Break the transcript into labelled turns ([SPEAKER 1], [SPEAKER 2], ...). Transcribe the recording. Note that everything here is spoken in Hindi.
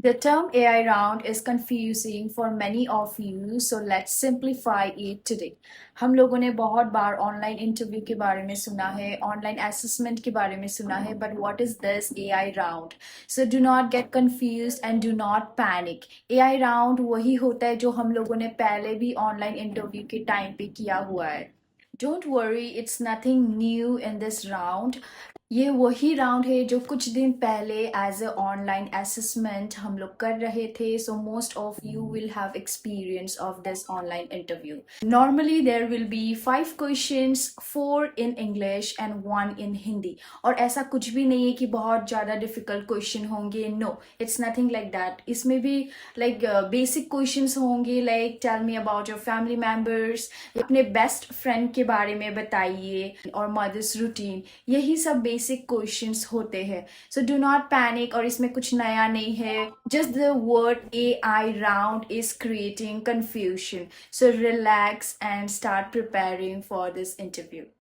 [SPEAKER 1] The term AI round is confusing for many of you, so let's simplify it today. हम लोगों ने बहुत बार ऑनलाइन इंटरव्यू के बारे में सुना है, ऑनलाइन असेसमेंट के बारे में सुना है, but what is this AI round? So do not gate confused and do not panic. AI round वही होता है जो हम लोगों ने पहले भी ऑनलाइन इंटरव्यू के टाइम पे किया हुआ है। Don't worry, it's nothing new in this round. ये वही राउंड है जो कुछ दिन पहले एज अ ऑनलाइन असेसमेंट हम लोग कर रहे थे। So most of you will have experience of this online interview. Normally there will be 5 questions, 4 in English and 1 in Hindi. और ऐसा कुछ भी नहीं है कि बहुत ज़्यादा डिफिकल्ट क्वेश्चन होंगे। No, it's nothing like that. इसमें भी लाइक बेसिक क्वेश्चंस होंगे, like tell me about your family members, अपने बेस्ट फ्रेंड के बारे में बताइए, और मदर्स रूटीन। यही सब बेसिक क्वेश्चंस होते हैं। सो डू नॉट पैनिक, और इसमें कुछ नया नहीं है। Just the word a I round is creating confusion. So relax and start preparing for this interview.